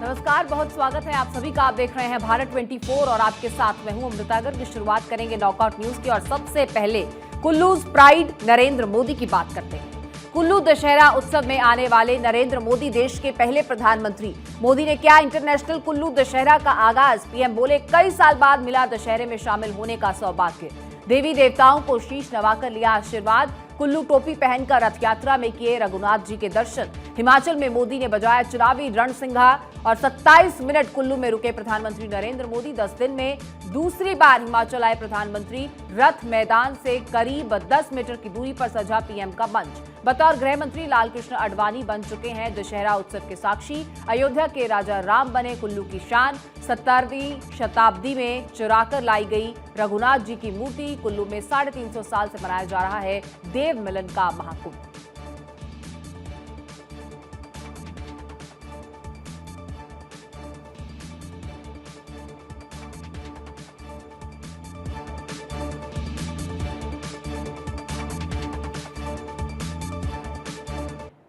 नमस्कार, बहुत स्वागत है आप सभी का। आप देख रहे हैं भारत 24 और आपके साथ मैं हूं अमृता गर्ग। की शुरुआत करेंगे नॉकआउट न्यूज की और सबसे पहले कुल्लू's प्राइड नरेंद्र मोदी की बात करते हैं। कुल्लू दशहरा उत्सव में आने वाले नरेंद्र मोदी देश के पहले प्रधानमंत्री। मोदी ने किया इंटरनेशनल कुल्लू दशहरा का आगाज। पीएम बोले कई साल बाद मिला दशहरे में शामिल होने का सौभाग्य। देवी देवताओं को शीश नवाकर लिया आशीर्वाद। कुल्लू टोपी पहनकर रथ यात्रा में किए रघुनाथ जी के दर्शन। हिमाचल में मोदी ने बजाया चुनावी रणसिंघा और 27 मिनट कुल्लू में रुके प्रधानमंत्री नरेंद्र मोदी। 10 दिन में दूसरी बार हिमाचल आए प्रधानमंत्री। रथ मैदान से करीब 10 मीटर की दूरी पर सजा पीएम का मंच। बतौर गृह मंत्री लालकृष्ण आडवाणी बन चुके हैं दशहरा उत्सव के साक्षी। अयोध्या के राजा राम बने कुल्लू की शान। 17वीं शताब्दी में चुराकर लाई गई रघुनाथ जी की मूर्ति। कुल्लू में 350 साल से मनाया जा रहा है देव मिलन का महाकुंभ।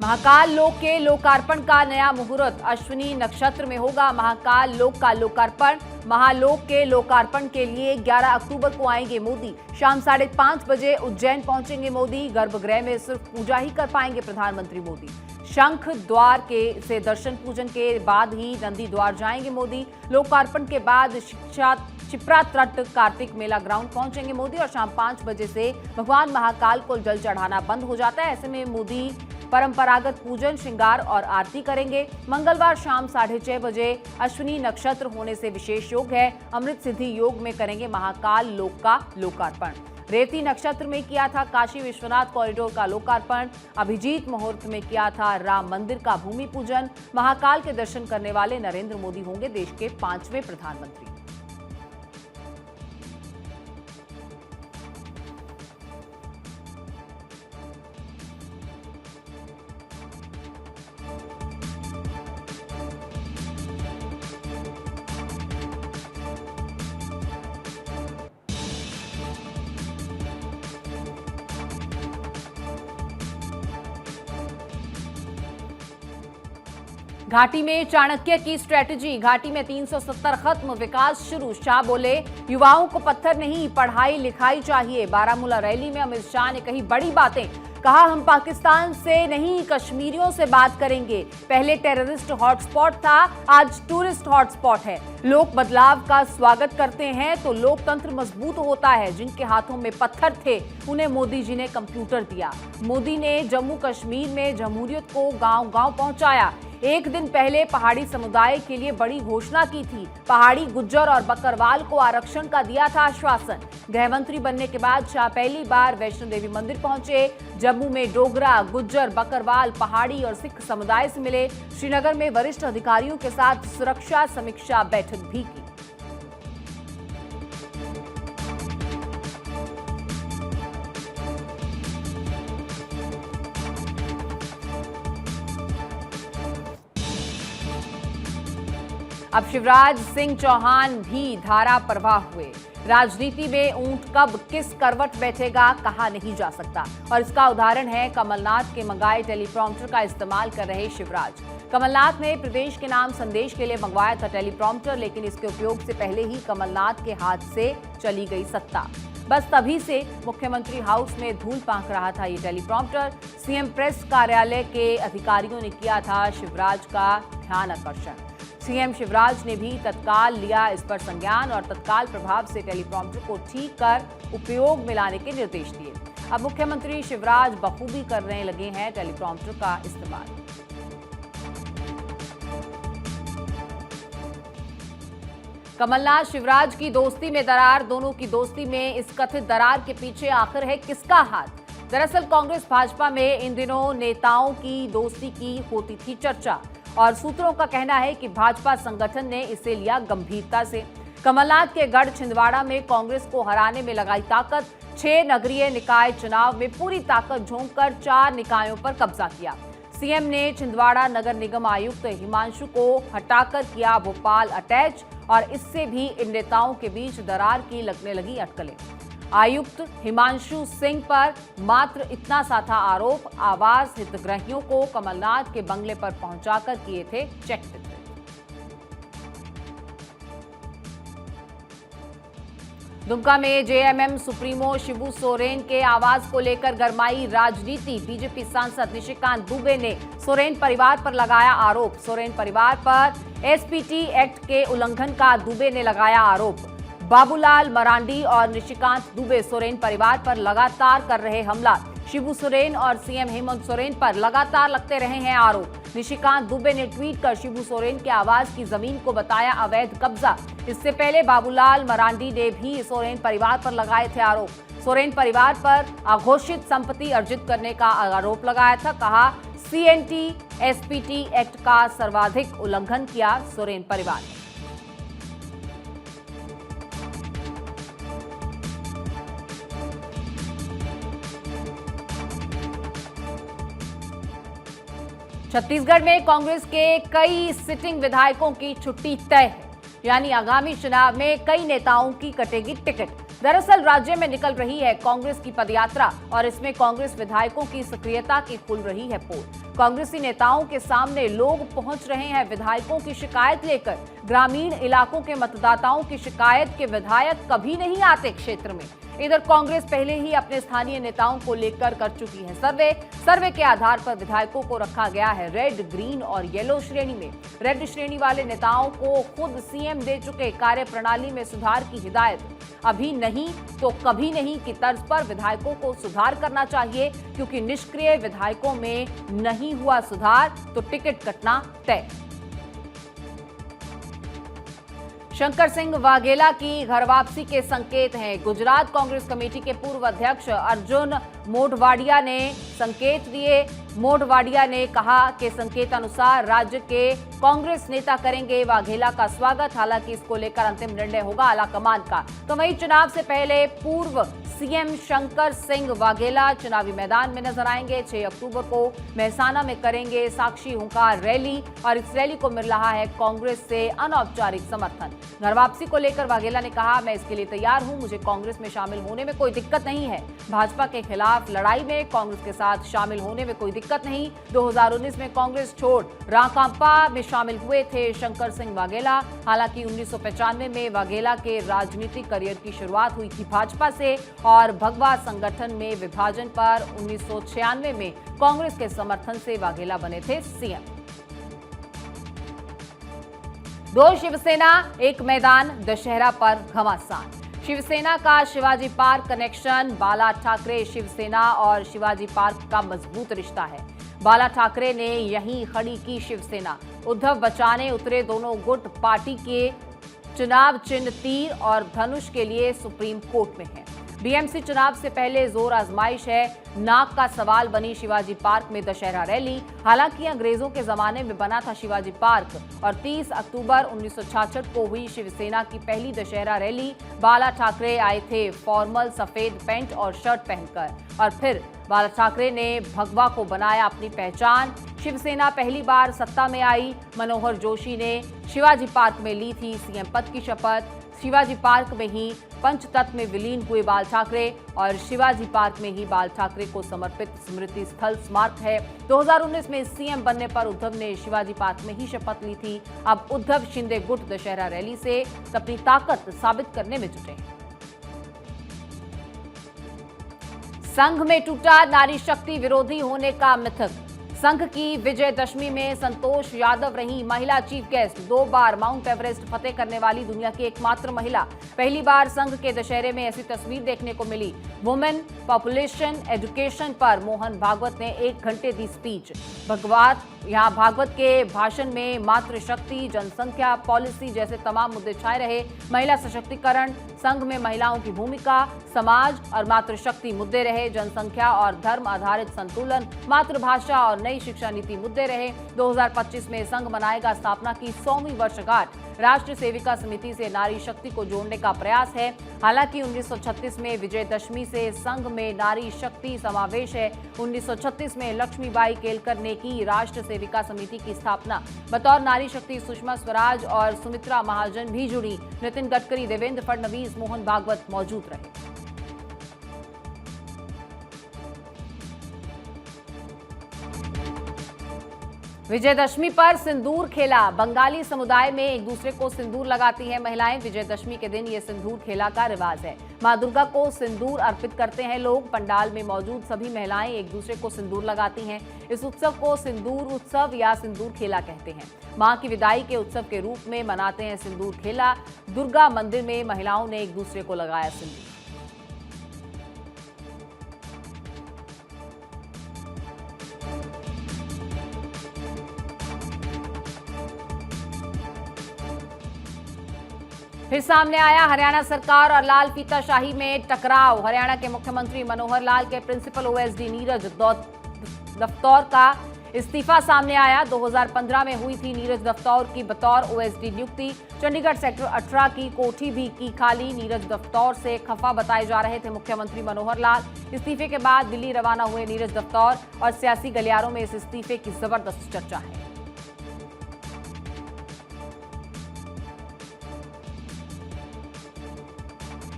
महाकाल लोक के लोकार्पण का नया मुहूर्त अश्विनी नक्षत्र में होगा। महाकाल लोक का लोकार्पण। महालोक के लोकार्पण के लिए 11 अक्टूबर को आएंगे मोदी। शाम 5:30 बजे उज्जैन पहुंचेंगे मोदी। गर्भगृह में सिर्फ पूजा ही कर पाएंगे प्रधानमंत्री मोदी। शंख द्वार से दर्शन पूजन के बाद ही नंदी द्वार जाएंगे मोदी। लोकार्पण के बाद शिप्रा तट कार्तिक मेला ग्राउंड पहुंचेंगे मोदी और शाम 5 बजे से भगवान महाकाल को जल चढ़ाना बंद हो जाता है। ऐसे में मोदी परंपरागत पूजन, श्रृंगार और आरती करेंगे। मंगलवार शाम 6:30 बजे अश्विनी नक्षत्र होने से विशेष योग है। अमृत सिद्धि योग में करेंगे महाकाल लोक का लोकार्पण। रेवती नक्षत्र में किया था काशी विश्वनाथ कॉरिडोर का लोकार्पण। अभिजीत मुहूर्त में किया था राम मंदिर का भूमि पूजन। महाकाल के दर्शन करने वाले नरेंद्र मोदी होंगे देश के 5वें प्रधानमंत्री। घाटी में चाणक्य की स्ट्रेटजी। घाटी में 370 खत्म, विकास शुरू। शाह बोले युवाओं को पत्थर नहीं पढ़ाई लिखाई चाहिए। बारामूला रैली में अमित शाह ने कही बड़ी बातें। कहा हम पाकिस्तान से नहीं कश्मीरियों से बात करेंगे। पहले टेररिस्ट हॉटस्पॉट था, आज टूरिस्ट हॉटस्पॉट है। लोग बदलाव का स्वागत करते हैं तो लोकतंत्र मजबूत होता है। जिनके हाथों में पत्थर थे उन्हें मोदी जी ने कंप्यूटर दिया। मोदी ने जम्मू कश्मीर में जमहूरियत को गांव-गांव पहुंचाया। एक दिन पहले पहाड़ी समुदाय के लिए बड़ी घोषणा की थी। पहाड़ी, गुज्जर और बकरवाल को आरक्षण का दिया था आश्वासन। गृहमंत्री बनने के बाद शाह पहली बार वैष्णो देवी मंदिर पहुंचे। जम्मू में डोगरा, गुज्जर, बकरवाल, पहाड़ी और सिख समुदाय से मिले। श्रीनगर में वरिष्ठ अधिकारियों के साथ सुरक्षा समीक्षा बैठक भी की। अब शिवराज सिंह चौहान भी धारा प्रवाह हुए। राजनीति में ऊंट कब किस करवट बैठेगा कहा नहीं जा सकता और इसका उदाहरण है कमलनाथ के मंगाए टेलीप्रॉम्प्टर का इस्तेमाल कर रहे शिवराज। कमलनाथ ने प्रदेश के नाम संदेश के लिए मंगवाया था टेलीप्रॉम्प्टर, लेकिन इसके उपयोग से पहले ही कमलनाथ के हाथ से चली गई सत्ता। बस तभी से मुख्यमंत्री हाउस में धूल पांक रहा था ये टेलीप्रॉम्प्टर। सीएम प्रेस कार्यालय के अधिकारियों ने किया था शिवराज का ध्यान आकर्षण। सीएम शिवराज ने भी तत्काल लिया इस पर संज्ञान और तत्काल प्रभाव से टेलीप्रॉम्प्टर को ठीक कर उपयोग में लाने के निर्देश दिए। अब मुख्यमंत्री शिवराज बखूबी करने लगे हैं टेलीप्रॉम्प्टर का इस्तेमाल। कमलनाथ शिवराज की दोस्ती में दरार। दोनों की दोस्ती में इस कथित दरार के पीछे आखिर है किसका हाथ? दरअसल कांग्रेस भाजपा में इन दिनों नेताओं की दोस्ती की होती थी चर्चा और सूत्रों का कहना है कि भाजपा संगठन ने इसे लिया गंभीरता से। कमलनाथ के गढ़ छिंदवाड़ा में कांग्रेस को हराने में लगाई ताकत। 6 नगरीय निकाय चुनाव में पूरी ताकत झोंककर 4 निकायों पर कब्जा किया। सीएम ने छिंदवाड़ा नगर निगम आयुक्त हिमांशु को हटाकर किया भोपाल अटैच और इससे भी इन नेताओं के बीच दरार की लगने लगी अटकलें। आयुक्त हिमांशु सिंह पर मात्र इतना सा था आरोप, आवास हितग्राहियों को कमलनाथ के बंगले पर पहुंचाकर किए थे चेक वितरित। दुमका में जेएमएम सुप्रीमो शिबू सोरेन के आवास को लेकर गरमाई राजनीति। बीजेपी सांसद निशिकांत दुबे ने सोरेन परिवार पर लगाया आरोप। सोरेन परिवार पर एसपीटी एक्ट के उल्लंघन का दुबे ने लगाया आरोप। बाबूलाल मरांडी और निशिकांत दुबे सोरेन परिवार पर लगातार कर रहे हमला। शिबू सोरेन और सीएम हेमंत सोरेन पर लगातार लगते रहे हैं आरोप। निशिकांत दुबे ने ट्वीट कर शिबू सोरेन के आवास की जमीन को बताया अवैध कब्जा। इससे पहले बाबूलाल मरांडी ने भी सोरेन परिवार पर लगाए थे आरोप। सोरेन परिवार पर अघोषित संपत्ति अर्जित करने का आरोप लगाया था। कहा सीएनटी एसपीटी एक्ट का सर्वाधिक उल्लंघन किया सोरेन परिवार ने। छत्तीसगढ़ में कांग्रेस के कई सिटिंग विधायकों की छुट्टी तय है, यानी आगामी चुनाव में कई नेताओं की कटेगी टिकट। दरअसल राज्य में निकल रही है कांग्रेस की पदयात्रा और इसमें कांग्रेस विधायकों की सक्रियता की खुल रही है पोल। कांग्रेसी नेताओं के सामने लोग पहुंच रहे हैं विधायकों की शिकायत लेकर। ग्रामीण इलाकों के मतदाताओं की शिकायत के विधायक कभी नहीं आते क्षेत्र में। इधर कांग्रेस पहले ही अपने स्थानीय नेताओं को लेकर कर चुकी है सर्वे के आधार पर विधायकों को रखा गया है रेड, ग्रीन और येलो श्रेणी में। रेड श्रेणी वाले नेताओं को खुद सीएम दे चुके कार्य प्रणाली में सुधार की हिदायत। अभी नहीं तो कभी नहीं की तर्ज पर विधायकों को सुधार करना चाहिए, क्योंकि निष्क्रिय विधायकों में नहीं हुआ सुधार तो टिकट कटना तय। शंकर सिंह वाघेला की घर वापसी के संकेत हैं। गुजरात कांग्रेस कमेटी के पूर्व अध्यक्ष अर्जुन मोढवाडिया ने संकेत दिए। मोढवाडिया ने कहा कि संकेत अनुसार राज्य के कांग्रेस नेता करेंगे वाघेला का स्वागत। हालांकि इसको लेकर अंतिम निर्णय होगा आलाकमान का। तो वहीं चुनाव से पहले पूर्व सीएम शंकर सिंह वाघेला चुनावी मैदान में नजर आएंगे। 6 अक्टूबर को मेहसाना में करेंगे साक्षी हुंकार रैली और इस रैली को मिल रहा है कांग्रेस से अनौपचारिक समर्थन। घर वापसी को लेकर वाघेला ने कहा, मैं इसके लिए तैयार हूं, मुझे कांग्रेस में शामिल होने में कोई दिक्कत नहीं है। भाजपा के खिलाफ लड़ाई में कांग्रेस के साथ शामिल होने में कोई दिक्कत नहीं। 2019 में कांग्रेस छोड़ राकांपा में शामिल हुए थे शंकर सिंह वाघेला। हालांकि 1995 में वाघेला के राजनीतिक करियर की शुरुआत हुई थी भाजपा से और भगवा संगठन में विभाजन पर 1996 में कांग्रेस के समर्थन से वाघेला बने थे सीएम। 2 शिवसेना एक मैदान, दशहरा पर घमासान। शिवसेना का शिवाजी पार्क कनेक्शन। बाला ठाकरे शिवसेना और शिवाजी पार्क का मजबूत रिश्ता है। बाला ठाकरे ने यहीं खड़ी की शिवसेना। उद्धव बचाने उतरे दोनों गुट पार्टी के चुनाव चिन्ह तीर और धनुष के लिए सुप्रीम कोर्ट में है। बीएमसी चुनाव से पहले जोर आजमाइश है। नाक का सवाल बनी शिवाजी पार्क में दशहरा रैली। हालांकि अंग्रेजों के जमाने में बना था शिवाजी पार्क और 30 अक्टूबर 1966 को हुई शिवसेना की पहली दशहरा रैली। बाला ठाकरे आए थे फॉर्मल सफेद पैंट और शर्ट पहनकर और फिर बाला ठाकरे ने भगवा को बनाया अपनी पहचान। शिवसेना पहली बार सत्ता में आई। मनोहर जोशी ने शिवाजी पार्क में ली थी सीएम पद की शपथ। शिवाजी पार्क में ही पंचतत्व में विलीन हुए बाल ठाकरे और शिवाजी पार्क में ही बाल ठाकरे को समर्पित स्मृति स्थल स्मारक है। 2019 में सीएम बनने पर उद्धव ने शिवाजी पार्क में ही शपथ ली थी। अब उद्धव शिंदे गुट दशहरा रैली से अपनी ताकत साबित करने में जुटे हैं। संघ में टूटा नारी शक्ति विरोधी होने का मिथक। संघ की विजयदशमी में संतोष यादव रही महिला चीफ गेस्ट। 2 बार माउंट एवरेस्ट फतेह करने वाली दुनिया की एकमात्र महिला। पहली बार संघ के दशहरे में ऐसी तस्वीर देखने को मिली। वुमेन पॉपुलेशन एजुकेशन पर मोहन भागवत ने 1 घंटे दी स्पीच। भागवत के भाषण में मातृशक्ति, जनसंख्या पॉलिसी जैसे तमाम मुद्दे छाए रहे। महिला सशक्तिकरण, संघ में महिलाओं की भूमिका, समाज और मातृशक्ति मुद्दे रहे। जनसंख्या और धर्म आधारित संतुलन, मातृभाषा और नई शिक्षा नीति मुद्दे रहे। 2025 में संघ मनाएगा स्थापना की 100वीं वर्षगांठ। राष्ट्रीय सेविका समिति से नारी शक्ति को जोड़ने का प्रयास है। हालांकि 1936 में विजयदशमी से संघ में नारी शक्ति समावेश है। 1936 में लक्ष्मीबाई केलकर ने की राष्ट्र सेविका समिति की स्थापना। बतौर नारी शक्ति सुषमा स्वराज और सुमित्रा महाजन भी जुड़ी। नितिन गडकरी, देवेंद्र फडणवीस, मोहन भागवत मौजूद रहे। विजयदशमी पर सिंदूर खेला। बंगाली समुदाय में एक दूसरे को सिंदूर लगाती हैं महिलाएं। विजयदशमी के दिन ये सिंदूर खेला का रिवाज है। मां दुर्गा को सिंदूर अर्पित करते हैं लोग। पंडाल में मौजूद सभी महिलाएं एक दूसरे को सिंदूर लगाती हैं। इस उत्सव को सिंदूर उत्सव या सिंदूर खेला कहते हैं। मां की विदाई के उत्सव के रूप में मनाते हैं सिंदूर खेला। दुर्गा मंदिर में महिलाओं ने एक दूसरे को लगाया सिंदूर। फिर सामने आया हरियाणा सरकार और लाल फीताशाही में टकराव। हरियाणा के मुख्यमंत्री मनोहर लाल के प्रिंसिपल ओएसडी नीरज दफ्तौर का इस्तीफा सामने आया। 2015 में हुई थी नीरज दफ्तौर की बतौर ओएसडी नियुक्ति। चंडीगढ़ सेक्टर 18 की कोठी भी की खाली। नीरज दफ्तौर से खफा बताए जा रहे थे मुख्यमंत्री मनोहर लाल। इस्तीफे के बाद दिल्ली रवाना हुए नीरज दफ्तौर और सियासी गलियारों में इस इस्तीफे की जबरदस्त चर्चा है।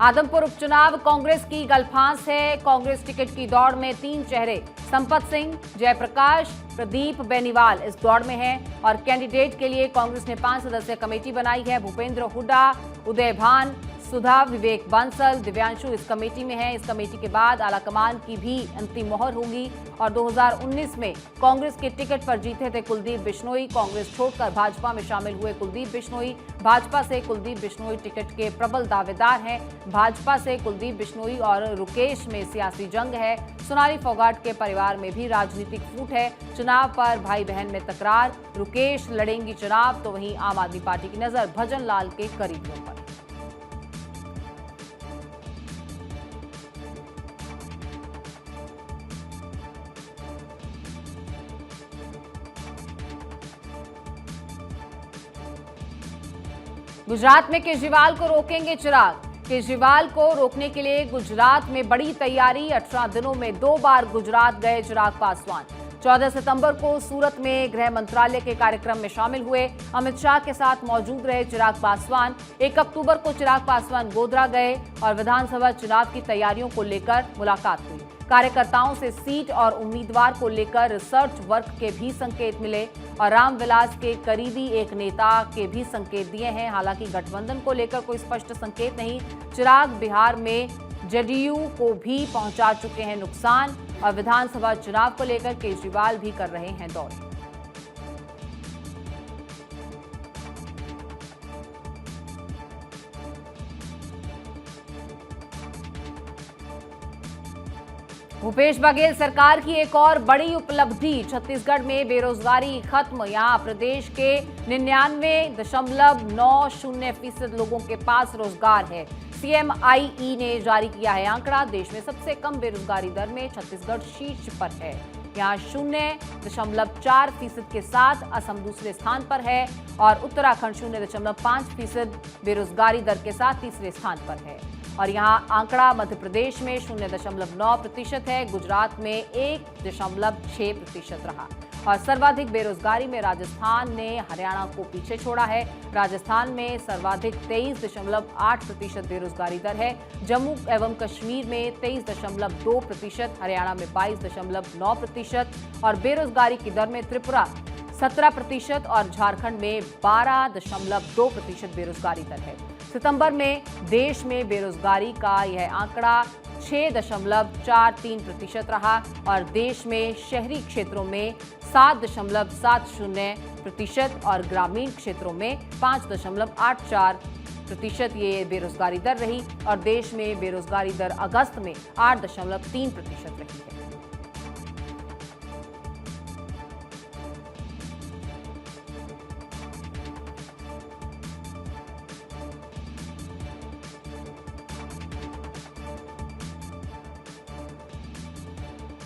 आदमपुर उपचुनाव कांग्रेस की गलफांस है। कांग्रेस टिकट की दौड़ में 3 चेहरे संपत सिंह, जयप्रकाश, प्रदीप बेनीवाल इस दौड़ में हैं और कैंडिडेट के लिए कांग्रेस ने 5 सदस्यीय कमेटी बनाई है। भूपेंद्र हुड्डा, उदय भान, सुधा, विवेक बांसल, दिव्यांशु इस कमेटी में हैं। इस कमेटी के बाद आलाकमान की भी अंतिम मोहर होगी। और 2019 में कांग्रेस के टिकट पर जीते थे कुलदीप बिश्नोई। कांग्रेस छोड़कर भाजपा में शामिल हुए कुलदीप बिश्नोई। भाजपा से कुलदीप बिश्नोई टिकट के प्रबल दावेदार हैं। भाजपा से कुलदीप बिश्नोई और रुकेश में सियासी जंग है। सोनाली फोगाट के परिवार में भी राजनीतिक फूट है। चुनाव पर भाई बहन में तकरार। रुकेश लड़ेंगी चुनाव तो वहीं आम आदमी पार्टी की नजर भजन लाल के करीबियों पर। गुजरात में केजरीवाल को रोकेंगे चिराग। केजरीवाल को रोकने के लिए गुजरात में बड़ी तैयारी। 18 दिनों में 2 बार गुजरात गए चिराग पासवान। 14 सितंबर को सूरत में गृह मंत्रालय के कार्यक्रम में शामिल हुए। अमित शाह के साथ मौजूद रहे चिराग पासवान। 1 अक्टूबर को चिराग पासवान गोधरा गए और विधानसभा चुनाव की तैयारियों को लेकर मुलाकात हुई। कार्यकर्ताओं से सीट और उम्मीदवार को लेकर रिसर्च वर्क के भी संकेत मिले और रामविलास के करीबी एक नेता के भी संकेत दिए हैं। हालांकि गठबंधन को लेकर कोई स्पष्ट संकेत नहीं। चिराग बिहार में जेडीयू को भी पहुंचा चुके हैं नुकसान और विधानसभा चुनाव को लेकर केजरीवाल भी कर रहे हैं दौरे। भूपेश बघेल सरकार की एक और बड़ी उपलब्धि। छत्तीसगढ़ में बेरोजगारी खत्म। यहां प्रदेश के 99.90% लोगों के पास रोजगार है। CMIE ने जारी किया है आंकड़ा। देश में सबसे कम बेरोजगारी दर में छत्तीसगढ़ शीर्ष पर है। यहाँ 0.4% के साथ असम दूसरे स्थान पर है और उत्तराखंड 0.5% बेरोजगारी दर के साथ तीसरे स्थान पर है। और यहाँ आंकड़ा मध्य प्रदेश में 0.9% है। गुजरात में 1.6% रहा। और सर्वाधिक बेरोजगारी में राजस्थान ने हरियाणा को पीछे छोड़ा है। राजस्थान में सर्वाधिक 23.8% बेरोजगारी दर है। जम्मू एवं कश्मीर में 23.2%, हरियाणा में 22.9% और बेरोजगारी की दर में त्रिपुरा 17% और झारखंड में 12.2% बेरोजगारी दर है। सितंबर में देश में बेरोजगारी का यह आंकड़ा 6.43% रहा और देश में शहरी क्षेत्रों में 7.70% और ग्रामीण क्षेत्रों में 5.84% ये बेरोजगारी दर रही और देश में बेरोजगारी दर अगस्त में 8.3% रही है।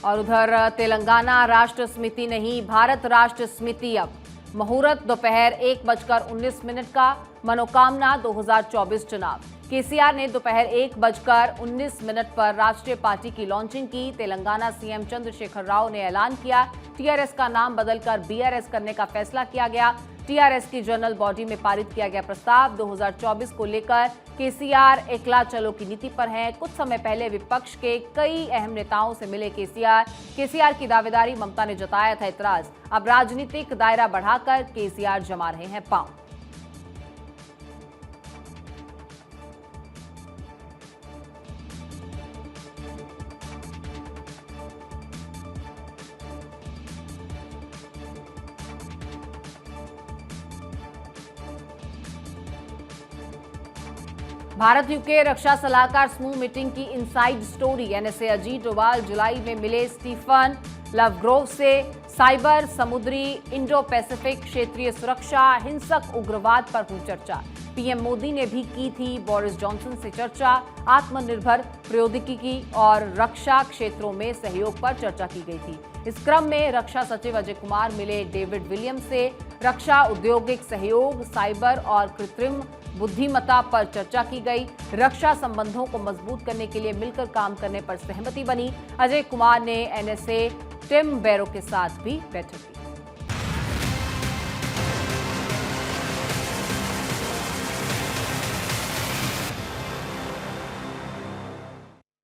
और उधर तेलंगाना राष्ट्र समिति नहीं, भारत राष्ट्र समिति अब मुहूर्त दोपहर 1:19 का। मनोकामना 2024 चुनाव। केसीआर ने दोपहर 1:19 पर राष्ट्रीय पार्टी की लॉन्चिंग की। तेलंगाना सीएम चंद्रशेखर राव ने ऐलान किया। टीआरएस का नाम बदलकर बीआरएस करने का फैसला किया गया। टीआरएस की जनरल बॉडी में पारित किया गया प्रस्ताव 2024 को लेकर केसीआर एकला चलो की नीति पर है। कुछ समय पहले विपक्ष के कई अहम नेताओं से मिले केसीआर की दावेदारी ममता ने जताया था इतराज। अब राजनीतिक दायरा बढ़ाकर केसीआर जमा रहे हैं पांव। भारत यूके रक्षा सलाहकार समूह मीटिंग की inside story. NSA Ajit Doval जुलाई में मिले स्टीफन लवग्रोव से। साइबर, समुद्री, इंडो पैसिफिक क्षेत्रीय सुरक्षा, हिंसक उग्रवाद पर हुई चर्चा। पीएम मोदी ने भी की थी बोरिस जॉनसन से चर्चा। आत्मनिर्भर प्रौद्योगिकी और रक्षा क्षेत्रों में सहयोग पर चर्चा की गई थी। इस क्रम में रक्षा सचिव अजय कुमार मिले डेविड विलियम्स से। रक्षा औद्योगिक सहयोग, साइबर और कृत्रिम बुद्धिमत्ता पर चर्चा की गई। रक्षा संबंधों को मजबूत करने के लिए मिलकर काम करने पर सहमति बनी। अजय कुमार ने एनएसए टिम बैरो के साथ भी बैठक की।